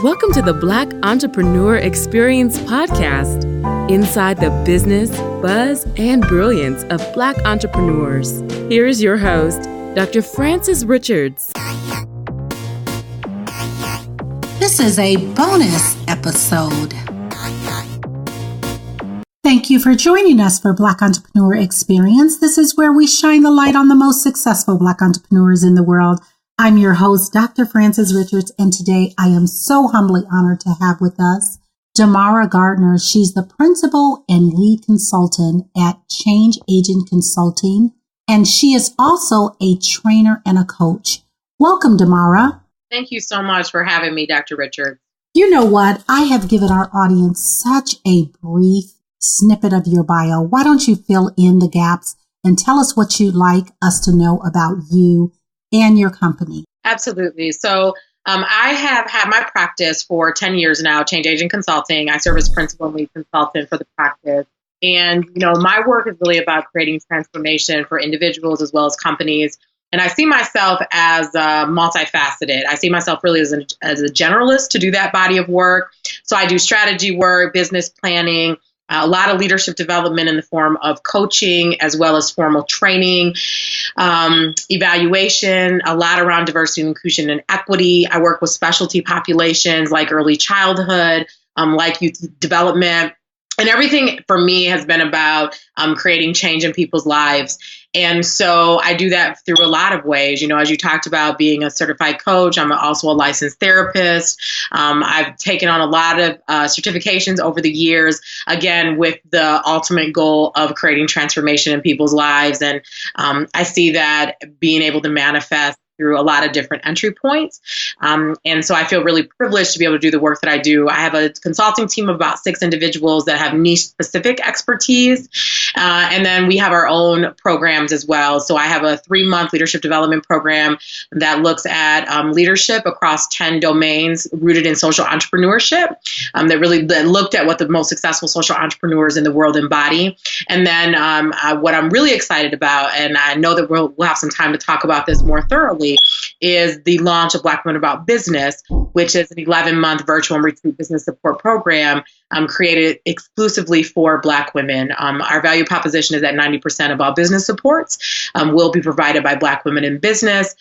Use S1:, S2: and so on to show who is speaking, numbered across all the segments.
S1: Welcome to the Black Entrepreneur Experience podcast, inside the business, buzz, and brilliance of Black entrepreneurs. Here is your host, Dr. Frances Richards.
S2: This is a bonus episode. Thank you for joining us for Black Entrepreneur Experience. This is where we shine the light on the most successful Black entrepreneurs in the world. I'm your host, Dr. Frances Richards, and today I am so humbly honored to have with us Demarra Gardner. She's the principal and lead consultant at Change Agent Consulting, and she is also a trainer and a coach. Welcome, Demarra.
S3: Thank you so much for having me, Dr. Richards.
S2: You know what? I have given our audience such a brief snippet of your bio. Why don't you fill in the gaps and tell us what you'd like us to know about you and your company?
S3: Absolutely. So I have had my practice for 10 years now, Change Agent Consulting. I serve as principal and lead consultant for the practice. And, my work is really about creating transformation for individuals as well as companies. And I see myself as multifaceted. I see myself really as a generalist to do that body of work. So I do strategy work, business planning, a lot of leadership development in the form of coaching, as well as formal training, evaluation, a lot around diversity, inclusion, and equity. I work with specialty populations like early childhood, like youth development. And everything for me has been about creating change in people's lives. And so I do that through a lot of ways. As you talked about being a certified coach, I'm also a licensed therapist. I've taken on a lot of certifications over the years, again, with the ultimate goal of creating transformation in people's lives. And I see that being able to manifest through a lot of different entry points. And so I feel really privileged to be able to do the work that I do. I have a consulting team of about 6 individuals that have niche specific expertise. And then we have our own programs as well. So I have a 3-month leadership development program that looks at leadership across 10 domains rooted in social entrepreneurship, that looked at what the most successful social entrepreneurs in the world embody. And then what I'm really excited about, and I know that we'll have some time to talk about this more thoroughly, is the launch of Black Women About Business, which is an 11-month virtual and retreat business support program created exclusively for Black women. Our value proposition is that 90% of all business supports will be provided by Black women in business,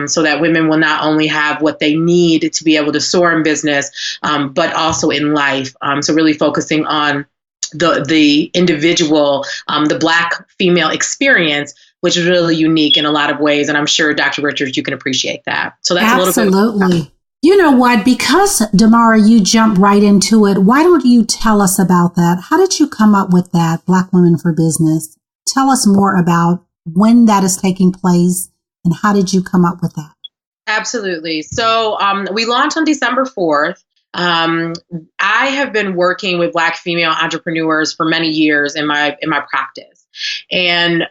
S3: so that women will not only have what they need to be able to soar in business, but also in life. So really focusing on the individual, the Black female experience, which is really unique in a lot of ways. And I'm sure, Dr. Richards, you can appreciate that. So that's
S2: Absolutely.
S3: a little bit.
S2: You know what? Because, Demarra, you jumped right into it. Why don't you tell us about that? How did you come up with that, Black Women for Business? Tell us more about when that is taking place and how did you come up with that? Absolutely.
S3: So we launched on December 4th. I have been working with Black female entrepreneurs for many years in my practice. And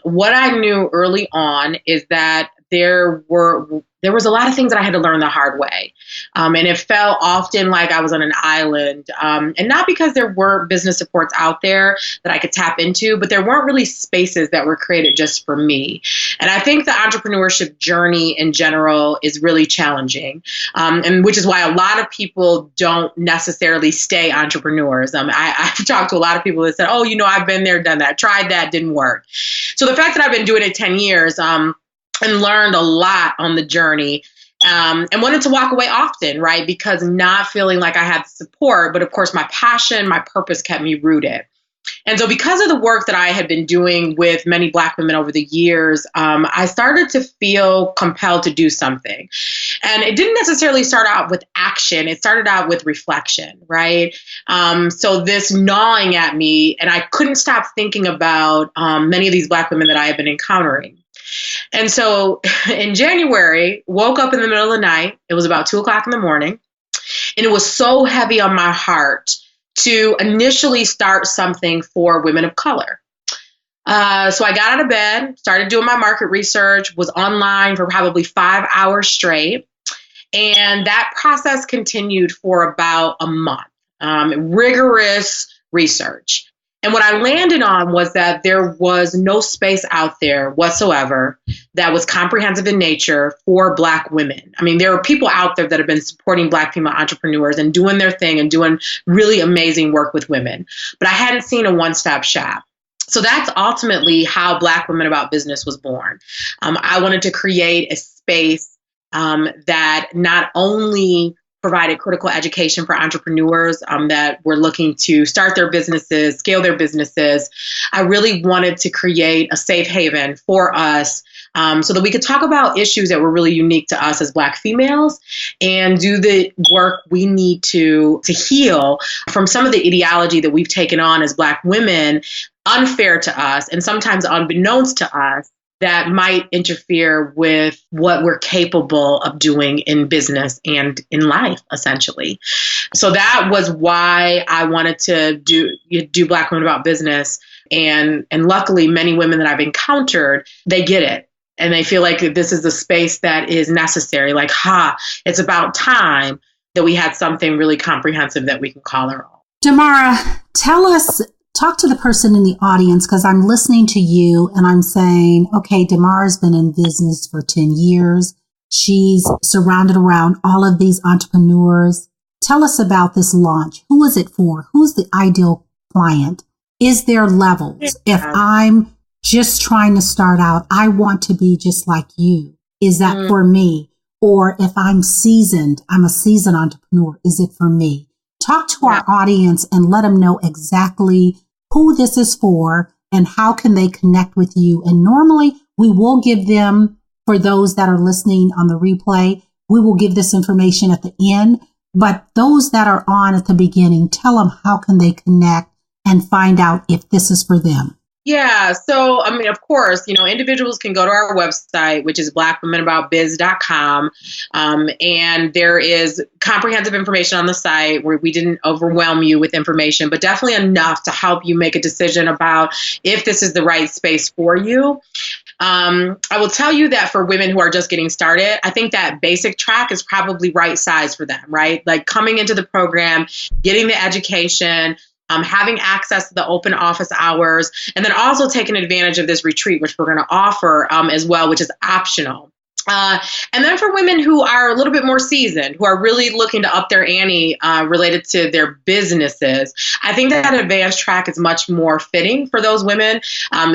S3: what I knew early on is that there was a lot of things that I had to learn the hard way. And it felt often like I was on an island. And not because there weren't business supports out there that I could tap into, but there weren't really spaces that were created just for me. And I think the entrepreneurship journey in general is really challenging, and which is why a lot of people don't necessarily stay entrepreneurs. I've talked to a lot of people that said, oh, I've been there, done that, tried that, didn't work. So the fact that I've been doing it 10 years, and learned a lot on the journey, and wanted to walk away often, right? Because not feeling like I had support, but of course my passion, my purpose kept me rooted. And so because of the work that I had been doing with many Black women over the years, I started to feel compelled to do something. And it didn't necessarily start out with action. It started out with reflection, right? So this gnawing at me, and I couldn't stop thinking about many of these Black women that I had been encountering. And so in January, woke up in the middle of the night. It was about 2:00 in the morning. And it was so heavy on my heart to initially start something for women of color. So I got out of bed, started doing my market research, was online for probably 5 hours straight. And that process continued for about a month, rigorous research. And what I landed on was that there was no space out there whatsoever that was comprehensive in nature for Black women. I mean, there are people out there that have been supporting Black female entrepreneurs and doing their thing and doing really amazing work with women. But I hadn't seen a one-stop shop. So that's ultimately how Black Women About Business was born. I wanted to create a space that not only provided critical education for entrepreneurs that were looking to start their businesses, scale their businesses. I really wanted to create a safe haven for us so that we could talk about issues that were really unique to us as Black females and do the work we need to heal from some of the ideology that we've taken on as Black women, unfair to us and sometimes unbeknownst to us, that might interfere with what we're capable of doing in business and in life, essentially. So that was why I wanted to do Black Women About Business. And luckily, many women that I've encountered, they get it. And they feel like this is the space that is necessary. Like, it's about time that we had something really comprehensive that we can call our own.
S2: Demarra, talk to the person in the audience, because I'm listening to you and I'm saying, okay, Demarra's been in business for 10 years. She's surrounded around all of these entrepreneurs. Tell us about this launch. Who is it for? Who's the ideal client? Is there levels? Yeah. If I'm just trying to start out, I want to be just like you. Is that for me? Or if I'm a seasoned entrepreneur, is it for me? Talk to our audience and let them know exactly who this is for and how can they connect with you. And normally we will give them, for those that are listening on the replay, we will give this information at the end. But those that are on at the beginning, tell them how can they connect and find out if this is for them.
S3: Yeah. So, I mean, of course, individuals can go to our website, which is blackwomenaboutbiz.com. And there is comprehensive information on the site where we didn't overwhelm you with information, but definitely enough to help you make a decision about if this is the right space for you. I will tell you that for women who are just getting started, I think that basic track is probably right size for them, right? Like coming into the program, getting the education, having access to the open office hours, and then also taking advantage of this retreat, which we're going to offer as well, which is optional. And then for women who are a little bit more seasoned, who are really looking to up their ante related to their businesses, I think that advanced track is much more fitting for those women.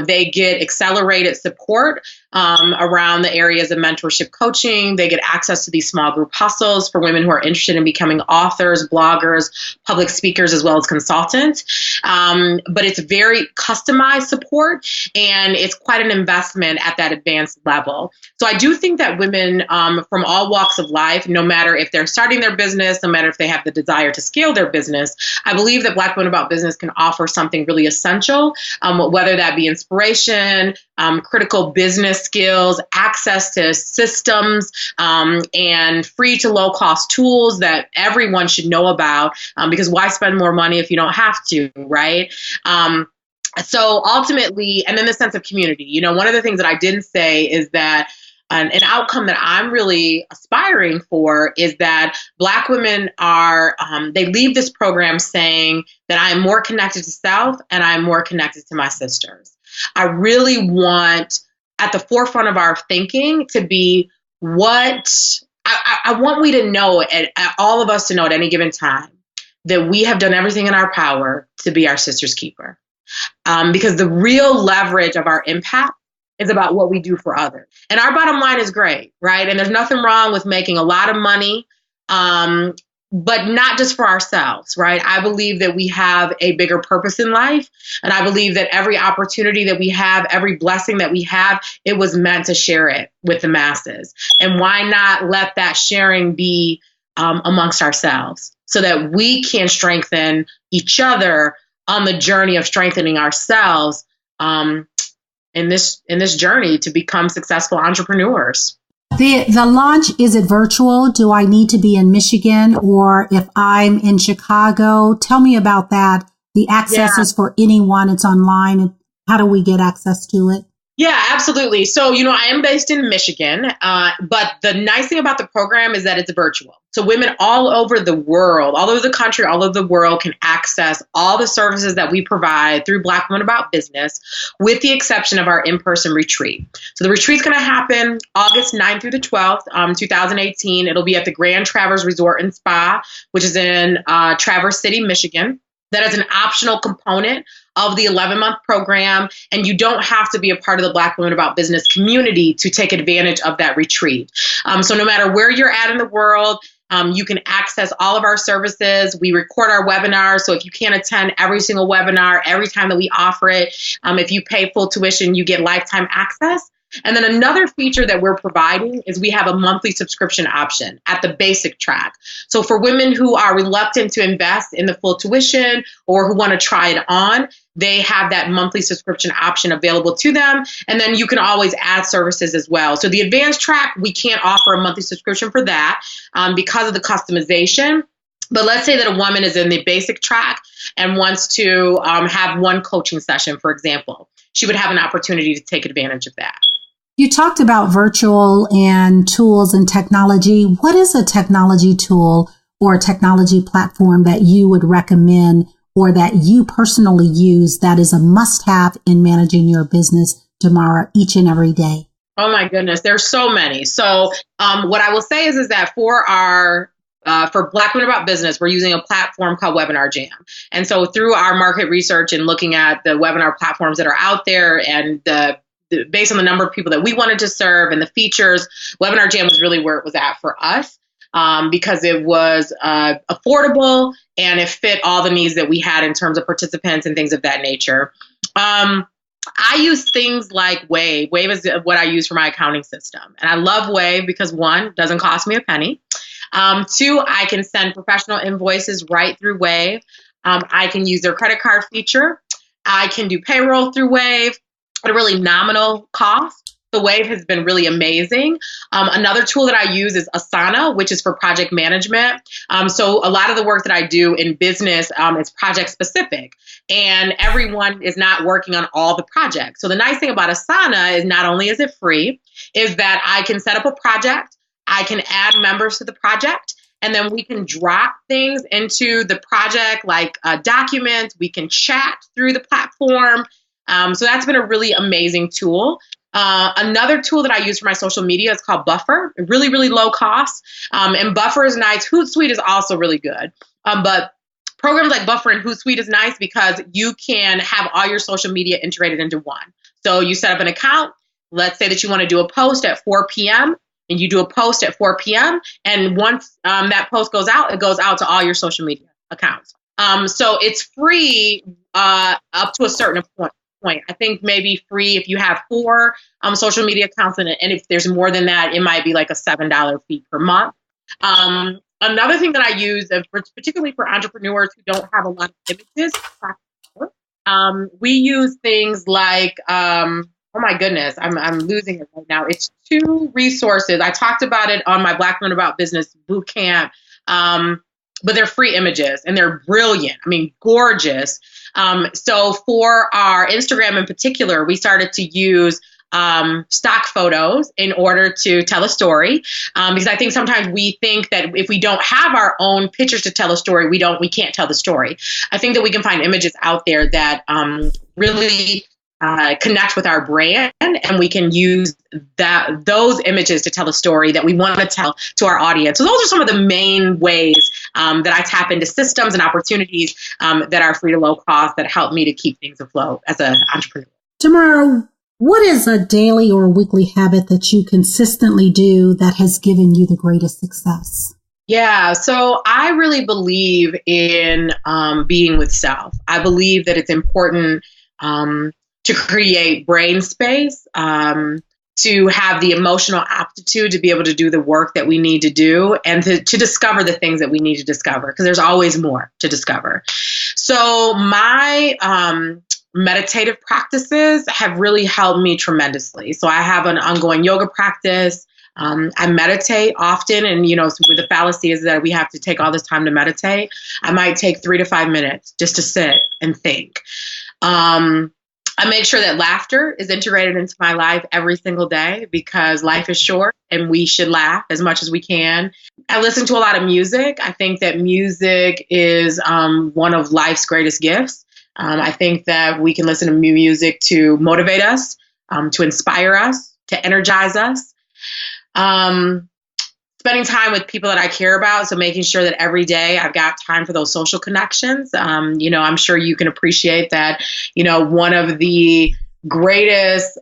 S3: They get accelerated support around the areas of mentorship coaching. They get access to these small group hustles for women who are interested in becoming authors, bloggers, public speakers, as well as consultants. But it's very customized support, and it's quite an investment at that advanced level. So I do think that women from all walks of life, no matter if they're starting their business, no matter if they have the desire to scale their business, I believe that Black Women About Business can offer something really essential, whether that be inspiration, critical business skills, access to systems, and free to low cost tools that everyone should know about, because why spend more money if you don't have to, right? So ultimately, and then the sense of community, one of the things that I didn't say is that an outcome that I'm really aspiring for is that Black women they leave this program saying that I am more connected to self and I'm more connected to my sisters. I really want at the forefront of our thinking to be what I want we to know, all of us to know at any given time, that we have done everything in our power to be our sister's keeper. Because the real leverage of our impact is about what we do for others. And our bottom line is great, right? And there's nothing wrong with making a lot of money, but not just for ourselves, right? I believe that we have a bigger purpose in life. And I believe that every opportunity that we have, every blessing that we have, it was meant to share it with the masses. And why not let that sharing be amongst ourselves so that we can strengthen each other on the journey of strengthening ourselves in this journey to become successful entrepreneurs.
S2: The launch, is it virtual? Do I need to be in Michigan, or if I'm in Chicago? Tell me about that. The access is for anyone. It's online. How do we get access to it?
S3: Yeah, absolutely. So, I am based in Michigan, but the nice thing about the program is that it's virtual. So women all over the world, all over the country, all over the world can access all the services that we provide through Black Women About Business, with the exception of our in-person retreat. So the retreat's going to happen August 9th through the 12th, 2018. It'll be at the Grand Traverse Resort and Spa, which is in Traverse City, Michigan. That is an optional component of the 11-month program, and you don't have to be a part of the Black Women About Business community to take advantage of that retreat. So no matter where you're at in the world, you can access all of our services. We record our webinars, so if you can't attend every single webinar, every time that we offer it, if you pay full tuition, you get lifetime access. And then another feature that we're providing is we have a monthly subscription option at the basic track. So for women who are reluctant to invest in the full tuition or who want to try it on, they have that monthly subscription option available to them. And then you can always add services as well. So the advanced track, we can't offer a monthly subscription for that because of the customization. But let's say that a woman is in the basic track and wants to have one coaching session, for example. She would have an opportunity to take advantage of that.
S2: You talked about virtual and tools and technology. What is a technology tool or a technology platform that you would recommend or that you personally use that is a must-have in managing your business, Demarra, each and every day?
S3: Oh my goodness, there's so many. So what I will say is that for Black Women About Business, we're using a platform called Webinar Jam. And so through our market research and looking at the webinar platforms that are out there and based on the number of people that we wanted to serve and the features, Webinar Jam was really where it was at for us because it was affordable and it fit all the needs that we had in terms of participants and things of that nature. I use things like Wave. Wave is what I use for my accounting system. And I love Wave because, one, it doesn't cost me a penny. Two, I can send professional invoices right through Wave. I can use their credit card feature. I can do payroll through Wave at a really nominal cost. The Wave has been really amazing. Another tool that I use is Asana, which is for project management. So a lot of the work that I do in business is project specific, and everyone is not working on all the projects. So the nice thing about Asana is not only is it free, is that I can set up a project, I can add members to the project, and then we can drop things into the project like documents. We can chat through the platform. So that's been a really amazing tool. Another tool that I use for my social media is called Buffer, really, really low cost. And Buffer is nice. Hootsuite is also really good. But programs like Buffer and Hootsuite is nice because you can have all your social media integrated into one. So you set up an account. Let's say that you want to do a post at 4 p.m. and you do a post at 4 p.m. And once that post goes out, it goes out to all your social media accounts. So it's free up to a certain point. I think maybe free if you have 4 social media accounts, and if there's more than that, it might be like a $7 fee per month. Another thing that I use, particularly for entrepreneurs who don't have a lot of images, we use things like, oh my goodness, I'm losing it right now. It's 2 resources. I talked about it on my Black Women About Business bootcamp. But they're free images and they're brilliant. I mean, gorgeous. So for our Instagram in particular, we started to use stock photos in order to tell a story. Because I think sometimes we think that if we don't have our own pictures to tell a story, we can't tell the story. I think that we can find images out there that really connect with our brand, and we can use those images to tell a story that we want to tell to our audience. So those are some of the main ways that I tap into systems and opportunities that are free to low cost that help me to keep things afloat as an entrepreneur.
S2: Demarra, what is a daily or weekly habit that you consistently do that has given you the greatest success?
S3: Yeah, so I really believe in being with self. I believe that it's important to create brain space, to have the emotional aptitude to be able to do the work that we need to do, and to discover the things that we need to discover, because there's always more to discover. So my meditative practices have really helped me tremendously. So I have an ongoing yoga practice. I meditate often, and with the fallacy is that we have to take all this time to meditate. I might take 3 to 5 minutes just to sit and think. I make sure that laughter is integrated into my life every single day because life is short and we should laugh as much as we can. I listen to a lot of music. I think that music is one of life's greatest gifts. I think that we can listen to music to motivate us, to inspire us, to energize us. Spending time with people that I care about. So making sure that every day I've got time for those social connections. I'm sure you can appreciate that, one of the greatest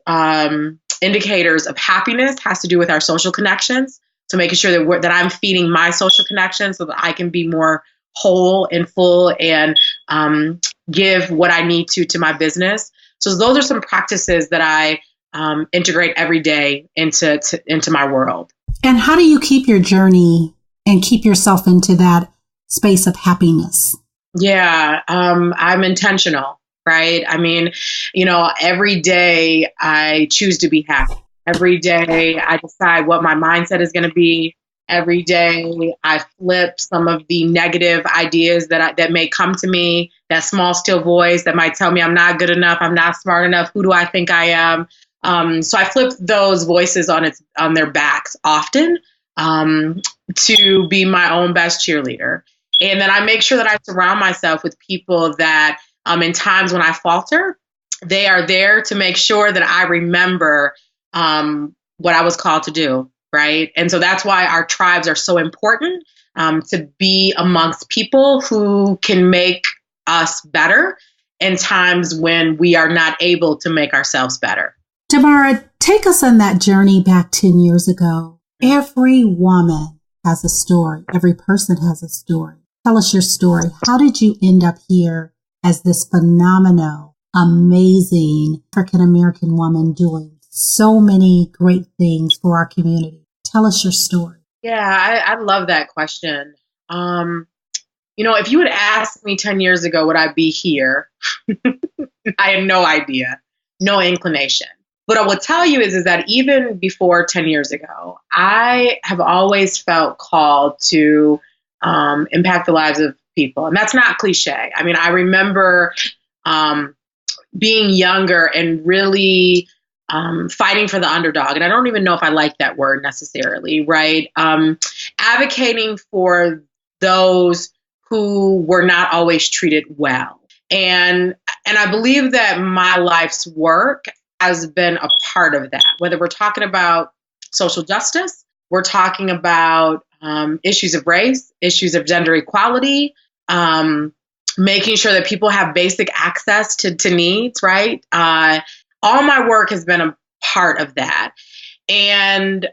S3: indicators of happiness has to do with our social connections. So making sure that I'm feeding my social connections so that I can be more whole and full and give what I need to my business. So those are some practices that I integrate every day into my world.
S2: And how do you keep your journey and keep yourself into that space of happiness?
S3: Yeah, I'm intentional, right? I mean, every day I choose to be happy. Every day I decide what my mindset is going to be. Every day I flip some of the negative ideas that may come to me, that small, still voice that might tell me I'm not good enough, I'm not smart enough, who do I think I am? So I flip those voices on their backs often to be my own best cheerleader. And then I make sure that I surround myself with people that in times when I falter, they are there to make sure that I remember what I was called to do, right? And so that's why our tribes are so important, to be amongst people who can make us better in times when we are not able to make ourselves better.
S2: Demarra, take us on that journey back 10 years ago. Every woman has a story. Every person has a story. Tell us your story. How did you end up here as this phenomenal, amazing African-American woman doing so many great things for our community? Tell us your story.
S3: Yeah, I love that question. If you had asked me 10 years ago, would I be here? I had no idea, no inclination. What I will tell you is that even before 10 years ago, I have always felt called to impact the lives of people. And that's not cliche. I mean, I remember being younger and really fighting for the underdog. And I don't even know if I like that word necessarily, right? Advocating for those who were not always treated well. And I believe that my life's work has been a part of that, whether we're talking about social justice, we're talking about issues of race, issues of gender equality, making sure that people have basic access to needs, right? All my work has been a part of that. And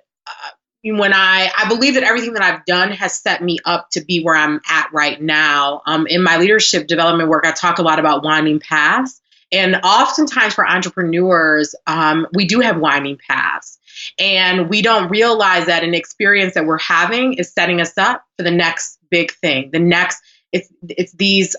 S3: when I believe that everything that I've done has set me up to be where I'm at right now. In my leadership development work, I talk a lot about winding paths. And oftentimes for entrepreneurs, we do have winding paths. And we don't realize that an experience that we're having is setting us up for the next big thing. It's these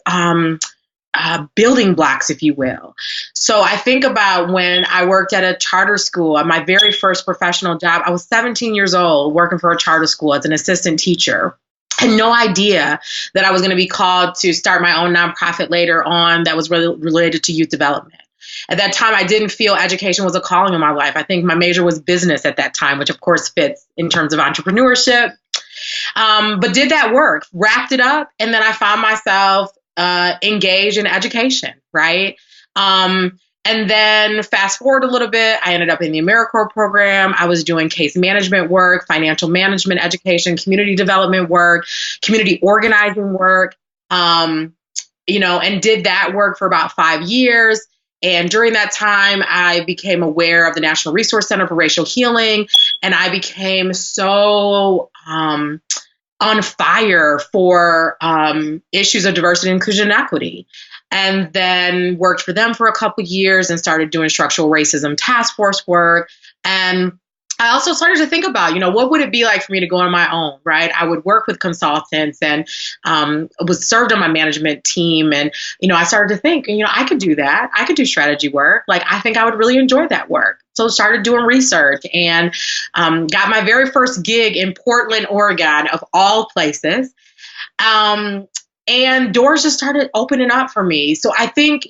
S3: building blocks, if you will. So I think about when I worked at a charter school, at my very first professional job, I was 17 years old working for a charter school as an assistant teacher. I had no idea that I was going to be called to start my own nonprofit later on that was related to youth development. At that time, I didn't feel education was a calling in my life. I think my major was business at that time, which of course fits in terms of entrepreneurship. But did that work, wrapped it up, and then I found myself engaged in education, right? And then fast forward a little bit, I ended up in the AmeriCorps program. I was doing case management work, financial management education, community development work, community organizing work, and did that work for about 5 years. And during that time, I became aware of the National Resource Center for Racial Healing, and I became so on fire for issues of diversity, inclusion, and equity. And then worked for them for a couple of years and started doing structural racism task force work. And I also started to think about, what would it be like for me to go on my own, right? I would work with consultants and was served on my management team. And, I started to think, I could do that. I could do strategy work. Like, I think I would really enjoy that work. So started doing research and got my very first gig in Portland, Oregon, of all places. And doors just started opening up for me. So I think,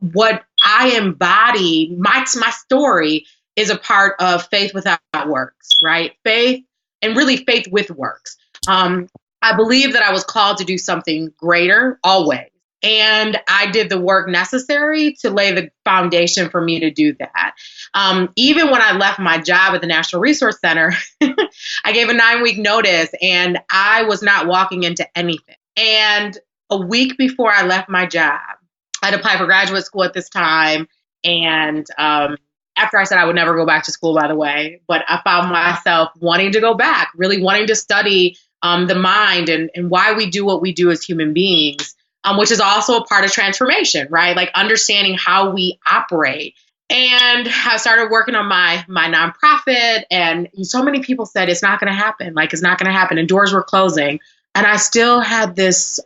S3: what I embody my story is a part of faith without works, right? Faith and really faith with works. I believe that I was called to do something greater always. And I did the work necessary to lay the foundation for me to do that. Even when I left my job at the National Resource Center, I gave a 9-week notice and I was not walking into anything. And a week before I left my job, I'd applied for graduate school at this time. And after I said I would never go back to school, by the way, but I found myself wanting to go back, really wanting to study the mind and why we do what we do as human beings, which is also a part of transformation, right? Like understanding how we operate. And I started working on my nonprofit, and so many people said, it's not going to happen. Like, it's not going to happen. And doors were closing. And I still had this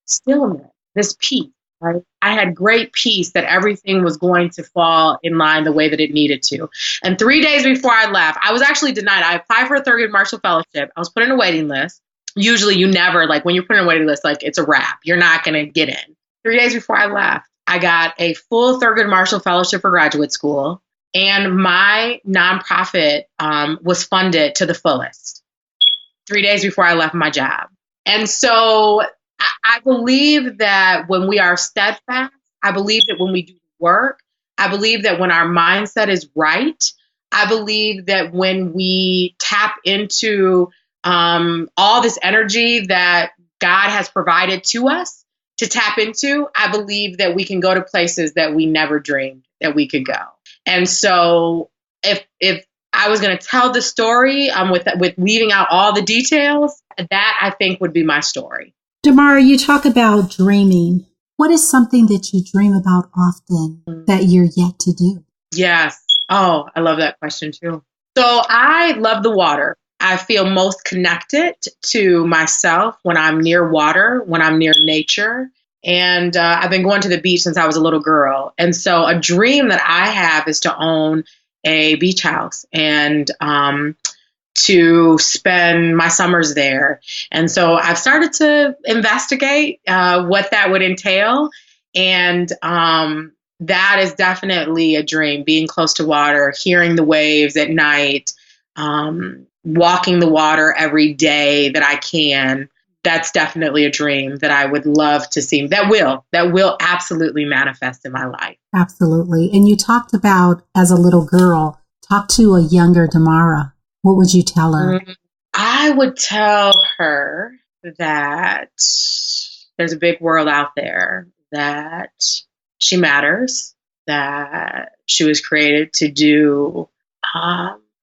S3: stillness, this peace, right? I had great peace that everything was going to fall in line the way that it needed to. And 3 days before I left, I was actually denied. I applied for a Thurgood Marshall Fellowship. I was put in a waiting list. Usually you never, like when you're put in a waiting list, like it's a wrap. You're not going to get in. 3 days before I left, I got a full Thurgood Marshall Fellowship for graduate school. And my nonprofit was funded to the fullest 3 days before I left my job. And so I believe that when we are steadfast, I believe that when we do work, I believe that when our mindset is right, I believe that when we tap into all this energy that God has provided to us to tap into, I believe that we can go to places that we never dreamed that we could go. And so if I was going to tell the story with leaving out all the details, that I think would be my story.
S2: Demarra, you talk about dreaming. What is something that you dream about often that you're yet to do?
S3: Yes. Oh, I love that question too. So I love the water. I feel most connected to myself when I'm near water, when I'm near nature. And I've been going to the beach since I was a little girl. And so a dream that I have is to own a beach house and to spend my summers there. And so I've started to investigate what that would entail. And that is definitely a dream, being close to water, hearing the waves at night, walking the water every day that I can. That's definitely a dream that I would love to see. That will absolutely manifest in my life.
S2: Absolutely. And you talked about, as a little girl, talk to a younger Demarra. What would you tell her?
S3: I would tell her that there's a big world out there, that she matters, that she was created to do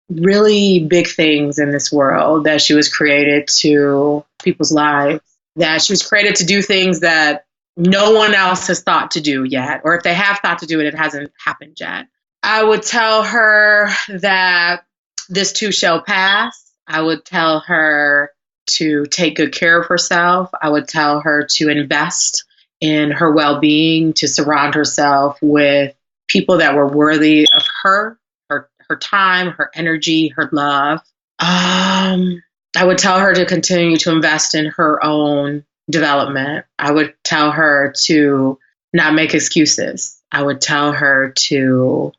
S3: really big things in this world, that she was created to people's lives, that she was created to do things that no one else has thought to do yet, or if they have thought to do it, it hasn't happened yet. I would tell her that this too shall pass. I would tell her to take good care of herself. I would tell her to invest in her well-being, to surround herself with people that were worthy of her time, her energy, her love. I would tell her to continue to invest in her own development. I would tell her to not make excuses. I would tell her to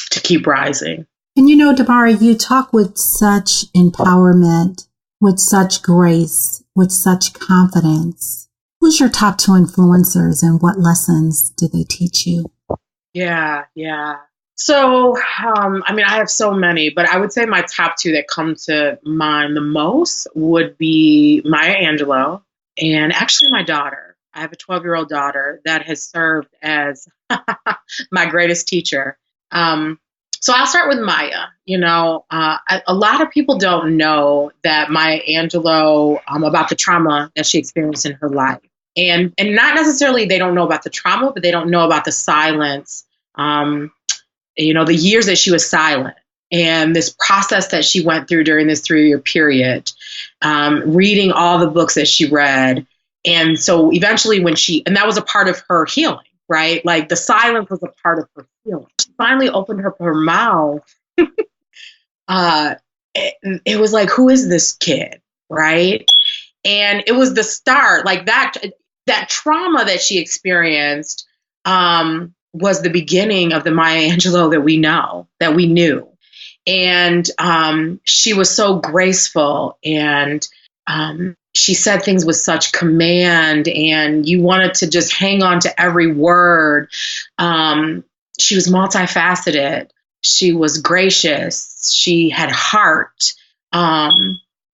S3: keep rising.
S2: And you know, Demarra, you talk with such empowerment, with such grace, with such confidence. Who's your top 2 influencers and what lessons do they teach you?
S3: Yeah. So, I have so many, but I would say my top 2 that come to mind the most would be Maya Angelou and actually my daughter. I have a 12-year-old daughter that has served as my greatest teacher. So I'll start with Maya. A lot of people don't know that Maya Angelou, about the trauma that she experienced in her life. And not necessarily they don't know about the trauma, but they don't know about the silence, the years that she was silent and this process that she went through during this 3-year period, reading all the books that she read. And so eventually and that was a part of her healing, right? Like the silence was a part of her healing. She finally opened her mouth. It was like, who is this kid? Right. And it was the start, like that trauma that she experienced was the beginning of the Maya Angelou that we knew. And she was so graceful, and she said things with such command, and you wanted to just hang on to every word. She was multifaceted. She was gracious. She had heart.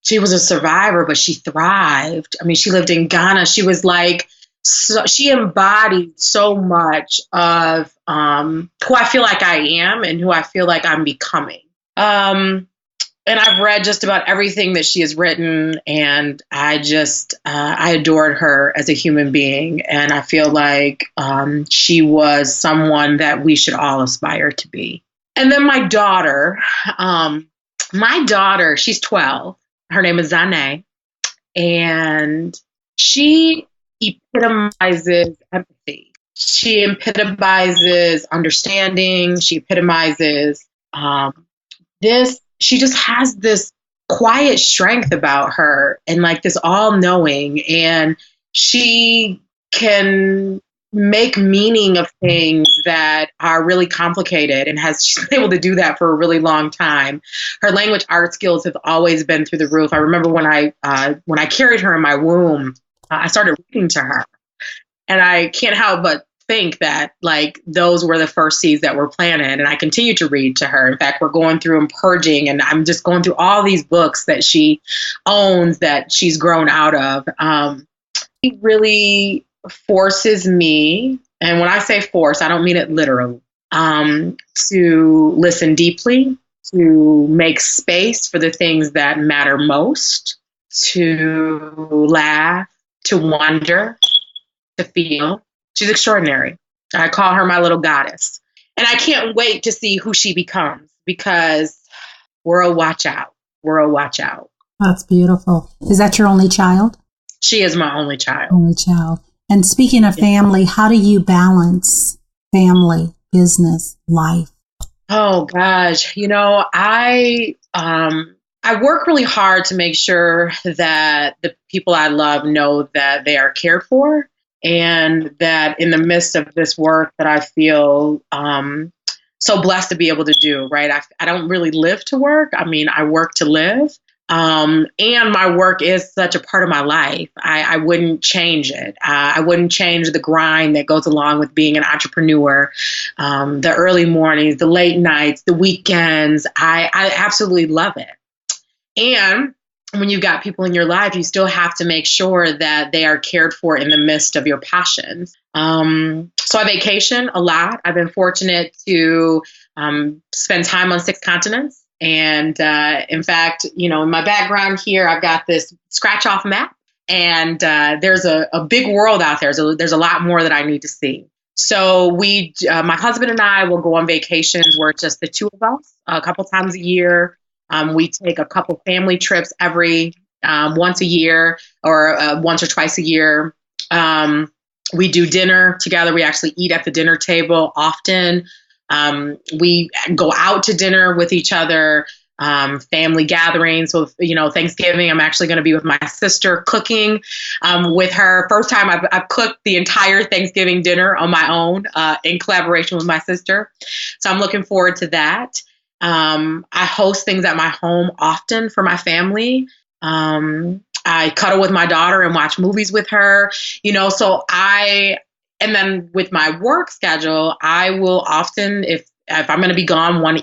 S3: She was a survivor, but she thrived. I mean, she lived in Ghana. She was like, she embodied so much of who I feel like I am and who I feel like I'm becoming. And I've read just about everything that she has written, and I adored her as a human being. And I feel like she was someone that we should all aspire to be. And then my daughter, she's 12. Her name is Zane. And she epitomizes empathy. She epitomizes understanding. She epitomizes she just has this quiet strength about her, and like this all-knowing, and she can make meaning of things that are really complicated, and she's been able to do that for a really long time. Her language art skills have always been through the roof. I remember when I carried her in my womb, I started reading to her, and I can't help but think that like those were the first seeds that were planted, and I continue to read to her. In fact, we're going through and purging, and I'm just going through all these books that she owns that she's grown out of. He really forces me, and when I say force, I don't mean it literally, to listen deeply, to make space for the things that matter most, to laugh, to wonder, to feel. She's extraordinary. I call her my little goddess. And I can't wait to see who she becomes, because world, watch out. World, watch out.
S2: That's beautiful. Is that your only child?
S3: She is my only child.
S2: Only child. And speaking of family, how do you balance family, business, life?
S3: Oh, gosh. I work really hard to make sure that the people I love know that they are cared for. And that in the midst of this work that I feel so blessed to be able to do, right? I don't really live to work. I mean, I work to live. And my work is such a part of my life. I wouldn't change it. I wouldn't change the grind that goes along with being an entrepreneur, the early mornings, the late nights, the weekends. I absolutely love it. And when you've got people in your life, you still have to make sure that they are cared for in the midst of your passions. So I vacation a lot. I've been fortunate to spend time on 6 continents. And in fact, in my background here, I've got this scratch off map, and there's a big world out there. So there's a lot more that I need to see. So my husband and I will go on vacations where it's just the two of us a couple times a year. We take a couple family trips every once a year or once or twice a year. We do dinner together. We actually eat at the dinner table often. We go out to dinner with each other, family gatherings. So, Thanksgiving, I'm actually going to be with my sister cooking with her. First time I've cooked the entire Thanksgiving dinner on my own in collaboration with my sister. So I'm looking forward to that. I host things at my home often for my family. I cuddle with my daughter and watch movies with her, and then with my work schedule, I will often, if I'm going to be gone one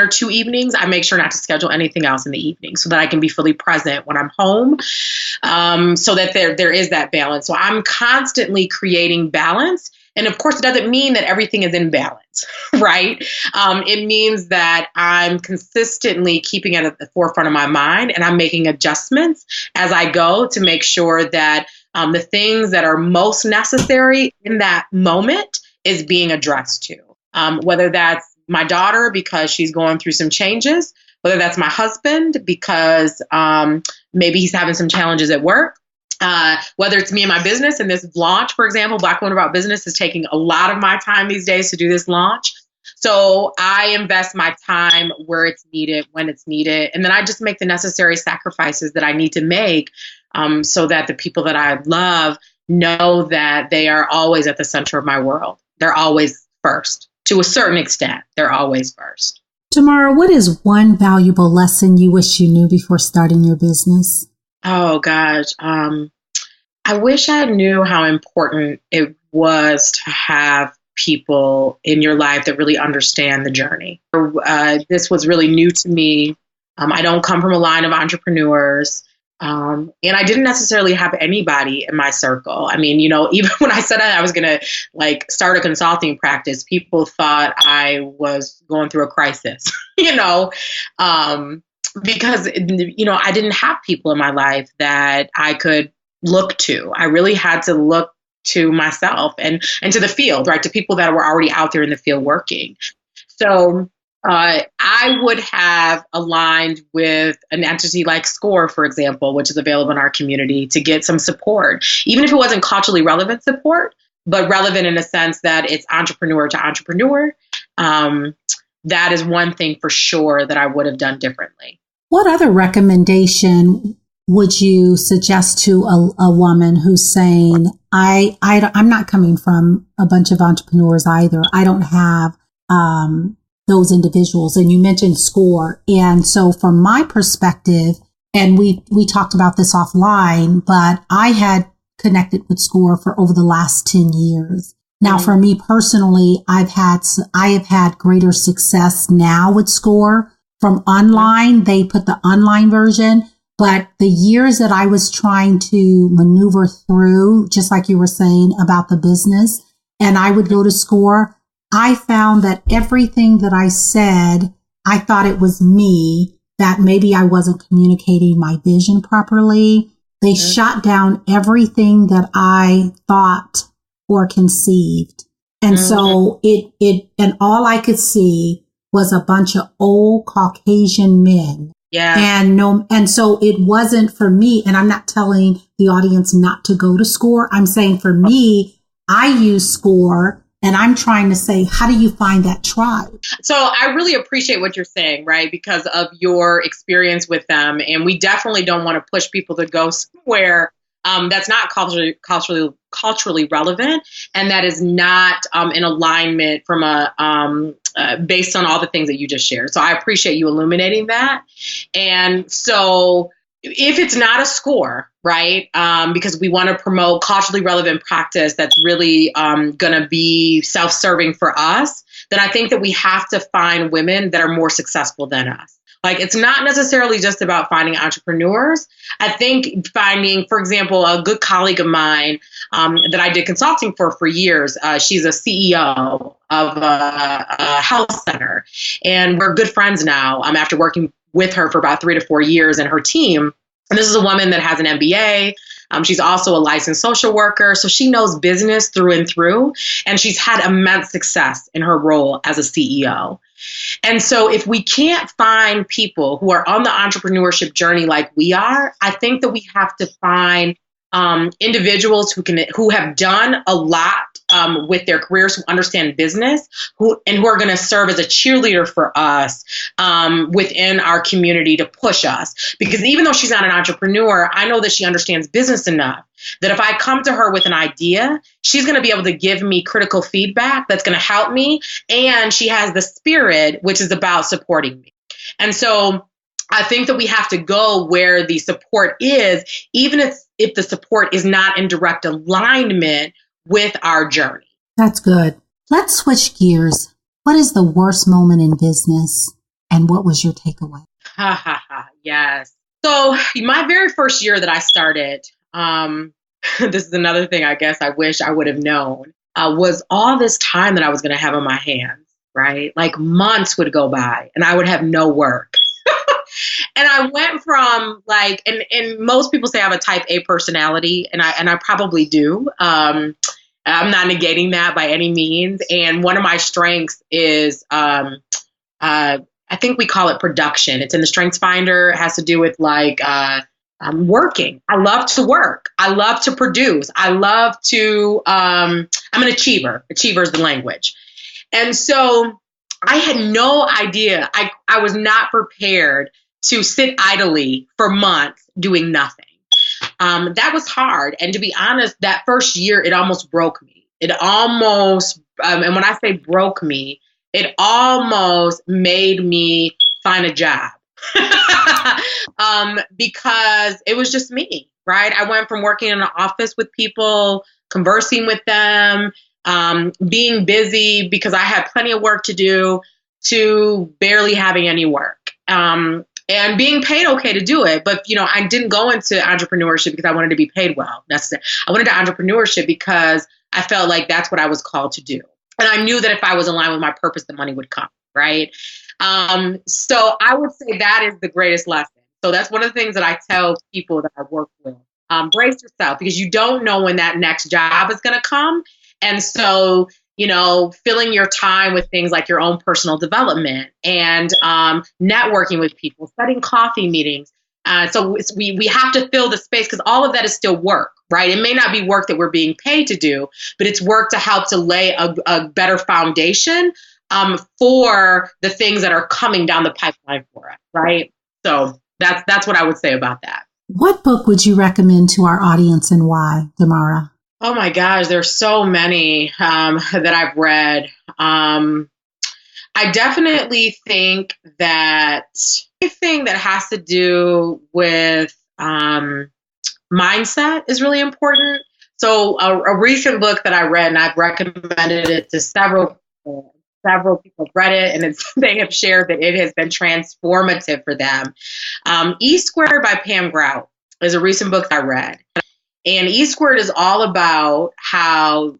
S3: or two evenings, I make sure not to schedule anything else in the evening so that I can be fully present when I'm home, so that there is that balance. So I'm constantly creating balance. And of course, it doesn't mean that everything is in balance, right? It means that I'm consistently keeping it at the forefront of my mind, and I'm making adjustments as I go to make sure that the things that are most necessary in that moment is being addressed to. Whether that's my daughter because she's going through some changes, whether that's my husband because maybe he's having some challenges at work. Whether it's me and my business and this launch, for example, Black Women About Business is taking a lot of my time these days to do this launch. So I invest my time where it's needed, when it's needed. And then I just make the necessary sacrifices that I need to make so that the people that I love know that they are always at the center of my world. They're always first. To a certain extent, they're always first.
S2: Demarra, what is one valuable lesson you wish you knew before starting your business?
S3: Oh, gosh. I wish I knew how important it was to have people in your life that really understand the journey. This was really new to me. I don't come from a line of entrepreneurs. And I didn't necessarily have anybody in my circle. I mean, even when I said I was going to start a consulting practice, people thought I was going through a crisis, because, I didn't have people in my life that I could look to. I really had to look to myself and to the field, right? To people that were already out there in the field working. So I would have aligned with an entity like SCORE, for example, which is available in our community, to get some support, even if it wasn't culturally relevant support, but relevant in a sense that it's entrepreneur to entrepreneur. That is one thing for sure that I would have done differently.
S2: What other recommendation would you suggest to a woman who's saying, I'm not coming from a bunch of entrepreneurs either. I don't have those individuals. And you mentioned SCORE. And so from my perspective, and we talked about this offline, but I had connected with SCORE for over the last 10 years. Now, for me personally, I have had greater success now with SCORE from online. They put the online version, but the years that I was trying to maneuver through, just like you were saying about the business, and I would go to SCORE, I found that everything that I said, I thought it was me, that maybe I wasn't communicating my vision properly. They shot down everything that I thought or conceived. And so and all I could see was a bunch of old Caucasian men.
S3: Yeah.
S2: And so it wasn't for me. And I'm not telling the audience not to go to SCORE. I'm saying for me, I use SCORE. And I'm trying to say, how do you find that tribe?
S3: So I really appreciate what you're saying, right? Because of your experience with them. And we definitely don't want to push people to go somewhere that's not culturally relevant, and that is not in alignment from based on all the things that you just shared. So I appreciate you illuminating that. And so if it's not a SCORE, right, because we want to promote culturally relevant practice that's really going to be self-serving for us, then I think that we have to find women that are more successful than us. Like, it's not necessarily just about finding entrepreneurs. I think finding, for example, a good colleague of mine that I did consulting for years, she's a CEO of a health center, and we're good friends now after working with her for about 3 to 4 years and her team. And this is a woman that has an MBA. She's also a licensed social worker. So she knows business through and through. And she's had immense success in her role as a CEO. And so if we can't find people who are on the entrepreneurship journey like we are, I think that we have to find individuals who have done a lot with their careers, who understand business, who are going to serve as a cheerleader for us within our community to push us. Because even though she's not an entrepreneur, I know that she understands business enough that if I come to her with an idea, she's going to be able to give me critical feedback that's going to help me. And she has the spirit, which is about supporting me. And so I think that we have to go where the support is, even if the support is not in direct alignment with our journey.
S2: That's good. Let's switch gears. What is the worst moment in business, and what was your takeaway?
S3: Yes. So my very first year that I started, this is another thing I guess I wish I would have known, was all this time that I was going to have on my hands, right? Like months would go by and I would have no work. And I went from and most people say I have a type A personality, and I probably do. I'm not negating that by any means. And one of my strengths is, I think we call it production. It's in the Strengths Finder. It has to do with working. I love to work. I love to produce. I love to, I'm an achiever. Achiever is the language. And so I had no idea. I was not prepared to sit idly for months doing nothing. That was hard. And to be honest, that first year, it almost broke me. It almost, and when I say broke me, it almost made me find a job. Because it was just me, right? I went from working in an office with people, conversing with them, being busy because I had plenty of work to do, to barely having any work. And being paid okay to do it. But, I didn't go into entrepreneurship because I wanted to be paid well. I went into entrepreneurship because I felt like that's what I was called to do. And I knew that if I was aligned with my purpose, the money would come, right? So I would say that is the greatest lesson. So that's one of the things that I tell people that I work with. Brace yourself, because you don't know when that next job is going to come. And so, filling your time with things like your own personal development and networking with people, setting coffee meetings. So we have to fill the space, because all of that is still work, right? It may not be work that we're being paid to do, but it's work to help to lay a better foundation for the things that are coming down the pipeline for us, right? So that's what I would say about that.
S2: What book would you recommend to our audience and why, Demarra?
S3: Oh my gosh, there's so many that I've read. I definitely think that anything that has to do with mindset is really important. So a recent book that I read, and I've recommended it to several people have read it, and they have shared that it has been transformative for them. E Squared by Pam Grout is a recent book I read. And E Squared is all about how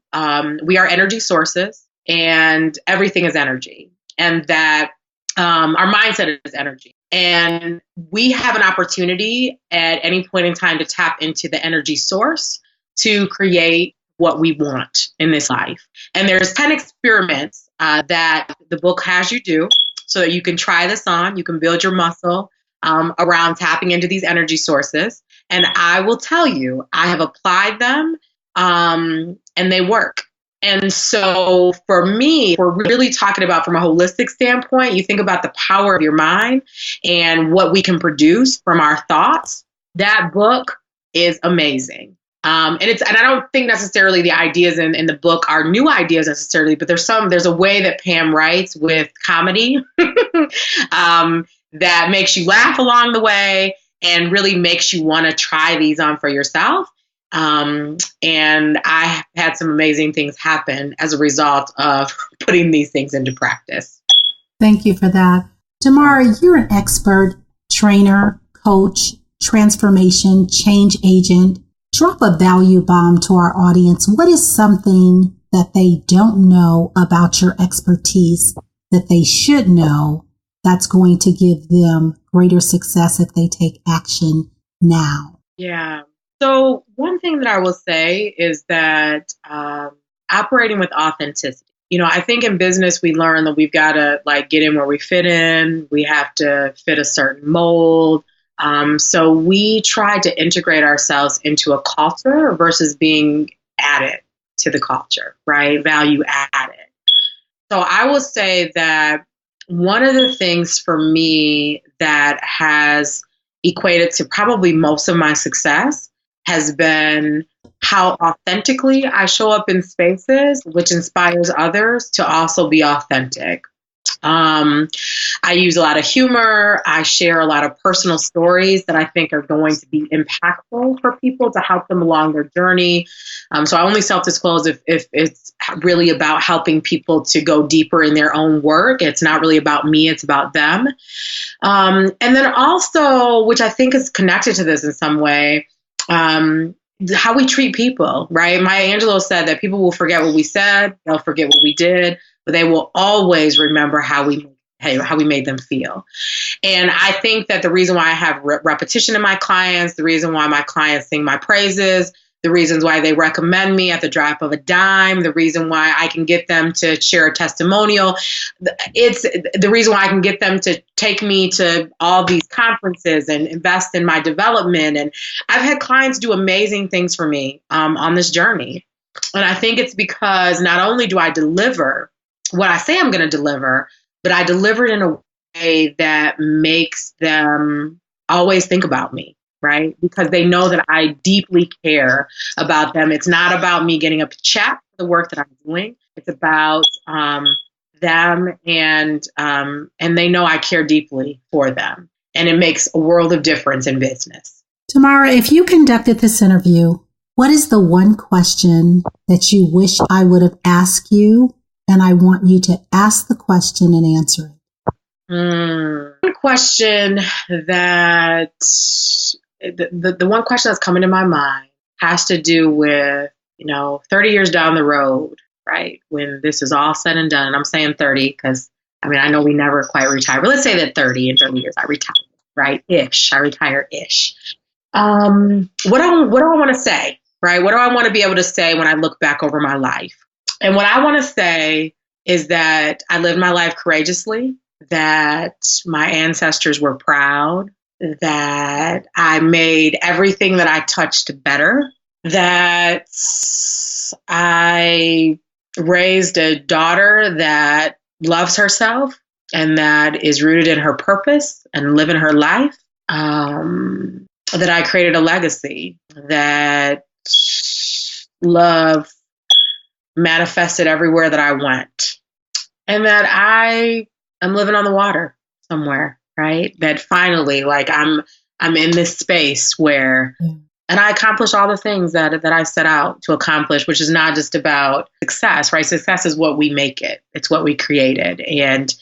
S3: we are energy sources and everything is energy, and that our mindset is energy. And we have an opportunity at any point in time to tap into the energy source to create what we want in this life. And there's 10 experiments that the book has you do so that you can try this on. You can build your muscle around tapping into these energy sources. And I will tell you, I have applied them and they work. And so for me, we're really talking about from a holistic standpoint, you think about the power of your mind and what we can produce from our thoughts. That book is amazing. And I don't think necessarily the ideas in the book are new ideas necessarily, but there's a way that Pam writes with comedy that makes you laugh along the way and really makes you want to try these on for yourself. And I had some amazing things happen as a result of putting these things into practice.
S2: Thank you for that. Demarra, you're an expert, trainer, coach, transformation, change agent. Drop a value bomb to our audience. What is something that they don't know about your expertise that they should know that's going to give them greater success if they take action now?
S3: Yeah. So one thing that I will say is that operating with authenticity. I think in business we learn that we've got to get in where we fit in. We have to fit a certain mold. So we try to integrate ourselves into a culture versus being added to the culture, right? Value added. So I will say that one of the things for me that has equated to probably most of my success has been how authentically I show up in spaces, which inspires others to also be authentic. I use a lot of humor. I share a lot of personal stories that I think are going to be impactful for people to help them along their journey. So I only self-disclose if it's really about helping people to go deeper in their own work. It's not really about me, it's about them. And then also, which I think is connected to this in some way, how we treat people, right? Maya Angelou said that people will forget what we said, they'll forget what we did, but they will always remember how we made them feel. And I think that the reason why I have repetition in my clients, the reason why my clients sing my praises, the reasons why they recommend me at the drop of a dime, the reason why I can get them to share a testimonial, it's the reason why I can get them to take me to all these conferences and invest in my development. And I've had clients do amazing things for me on this journey. And I think it's because not only do I deliver what I say I'm going to deliver, but I deliver it in a way that makes them always think about me. right? Because they know that I deeply care about them. It's not about me getting a check for the work that I'm doing. It's about them, and they know I care deeply for them. And it makes a world of difference in business.
S2: Demarra, if you conducted this interview, what is the one question that you wish I would have asked you? And I want you to ask the question and answer it.
S3: One question that, the one question that's coming to my mind has to do with, 30 years down the road, right? When this is all said and done, and I'm saying 30 because, I know we never quite retire, but let's say that 30 years I retire, right? I retire-ish. What do I want to say, right? What do I want to be able to say when I look back over my life? And what I want to say is that I lived my life courageously, that my ancestors were proud, that I made everything that I touched better, that I raised a daughter that loves herself and that is rooted in her purpose and living her life, that I created a legacy, that love manifested everywhere that I went, and that I am living on the water somewhere, right? That finally, I'm in this space where, and I accomplished all the things that I set out to accomplish, which is not just about success, right? Success is what we make it. It's what we created. And,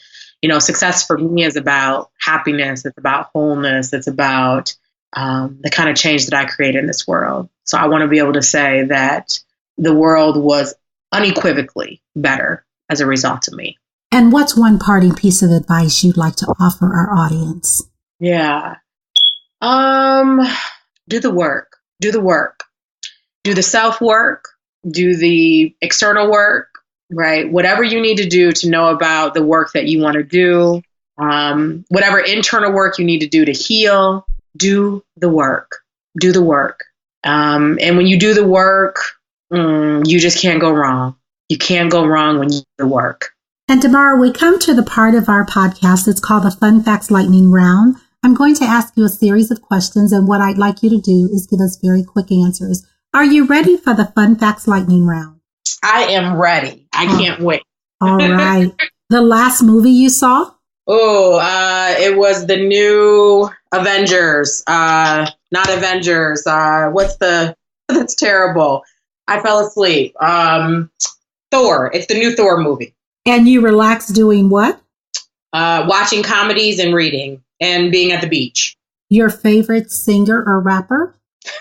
S3: success for me is about happiness. It's about wholeness. It's about the kind of change that I create in this world. So I want to be able to say that the world was unequivocally better as a result of me.
S2: And what's one parting piece of advice you'd like to offer our audience?
S3: Yeah. Do the work. Do the work. Do the self-work. Do the external work, right? Whatever you need to do to know about the work that you want to do, whatever internal work you need to do to heal, do the work. Do the work. And when you do the work, you just can't go wrong. You can't go wrong when you do the work.
S2: And Demarra, we come to the part of our podcast that's called the Fun Facts Lightning Round. I'm going to ask you a series of questions, and what I'd like you to do is give us very quick answers. Are you ready for the Fun Facts Lightning Round?
S3: I am ready. I can't wait.
S2: All right. The last movie you saw?
S3: It was the new Avengers. Not Avengers. That's terrible. I fell asleep. Thor. It's the new Thor movie.
S2: And you relax doing what?
S3: Watching comedies and reading and being at the beach.
S2: Your favorite singer or rapper?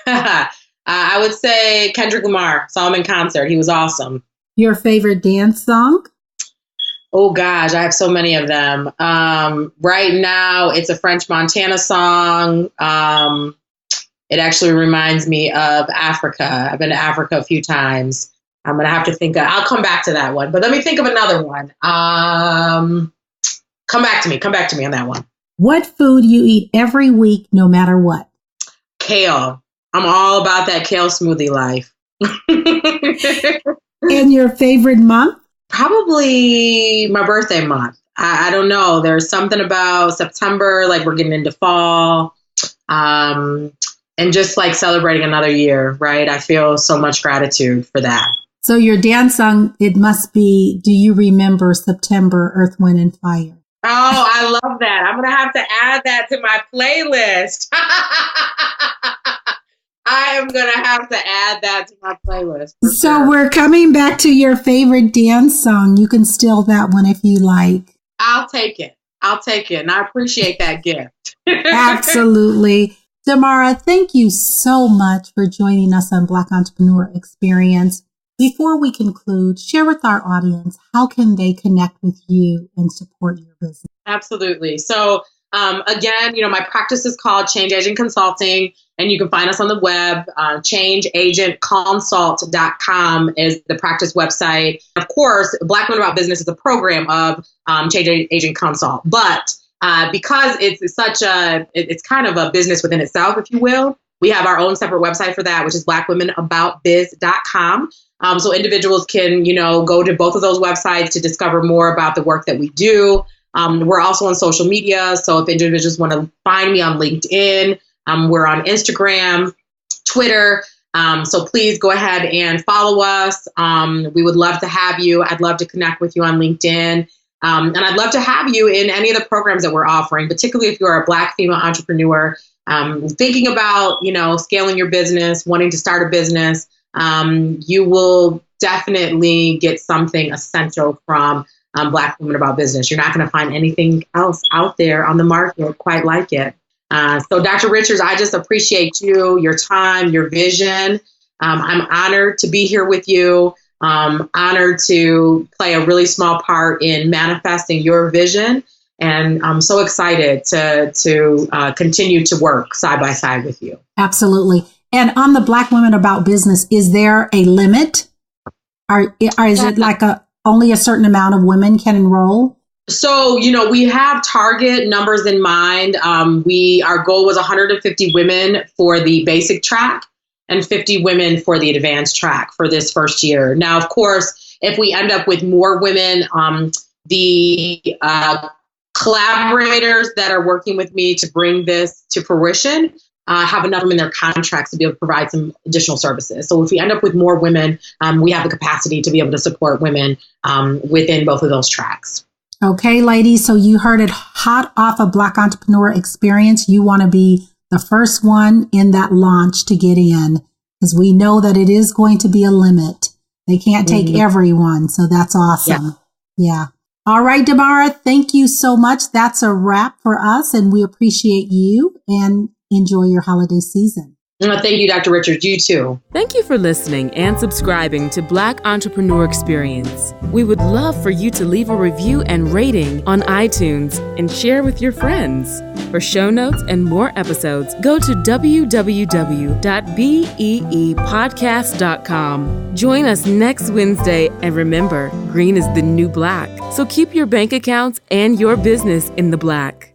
S3: I would say Kendrick Lamar. Saw him in concert. He was awesome.
S2: Your favorite dance song?
S3: Oh, gosh, I have so many of them. Right now, it's a French Montana song. It actually reminds me of Africa. I've been to Africa a few times. I'm going to have to think. I'll come back to that one. But let me think of another one. Come back to me on that one.
S2: What food you eat every week, no matter what?
S3: Kale. I'm all about that kale smoothie life.
S2: And your favorite month?
S3: Probably my birthday month. I don't know. There's something about September, like we're getting into fall, and just like celebrating another year, right? I feel so much gratitude for that.
S2: So your dance song, it must be, Do You Remember September, Earth, Wind, and Fire?
S3: Oh, I love that. I'm going to have to add that to my playlist. I am going to have to add that to my playlist.
S2: So we're coming back to your favorite dance song. You can steal that one if you like.
S3: I'll take it. And I appreciate that gift.
S2: Absolutely. Demarra, thank you so much for joining us on Black Entrepreneur Experience. Before we conclude, share with our audience, how can they connect with you and support your business? Absolutely.
S3: So again, my practice is called Change Agent Consulting, and you can find us on the web. changeagentconsult.com is the practice website. Of course, Black Women About Business is a program of Change Agent Consult, but because it's it's kind of a business within itself, if you will, we have our own separate website for that, which is blackwomenaboutbiz.com. So individuals can, go to both of those websites to discover more about the work that we do. We're also on social media. So if individuals want to find me on LinkedIn, We're on Instagram, Twitter. So please go ahead and follow us. We would love to have you. I'd love to connect with you on LinkedIn. And I'd love to have you in any of the programs that we're offering, particularly if you're a Black female entrepreneur, thinking about, scaling your business, wanting to start a business. You will definitely get something essential from Black Women About Business. You're not going to find anything else out there on the market quite like it. So Dr. Richards, I just appreciate you, your time, your vision. I'm honored to be here with you. Honored to play a really small part in manifesting your vision. And I'm so excited to continue to work side by side with you.
S2: Absolutely. And on the Black Women About Business, is there a limit? Or is it like only a certain amount of women can enroll?
S3: So, we have target numbers in mind. Our goal was 150 women for the basic track and 50 women for the advanced track for this first year. Now, of course, if we end up with more women, the collaborators that are working with me to bring this to fruition have enough in their contracts to be able to provide some additional services. So if we end up with more women, we have the capacity to be able to support women within both of those tracks.
S2: Okay, ladies, so you heard it hot off of Black Entrepreneur Experience. You want to be the first one in that launch to get in, because we know that it is going to be a limit. They can't take everyone. So that's awesome. Yeah. All right, Demarra, thank you so much. That's a wrap for us, and we appreciate you and enjoy your holiday season.
S3: Thank you, Dr. Richards. You too.
S1: Thank you for listening and subscribing to Black Entrepreneur Experience. We would love for you to leave a review and rating on iTunes and share with your friends. For show notes and more episodes, go to www.beepodcast.com. Join us next Wednesday, and remember, green is the new black. So keep your bank accounts and your business in the black.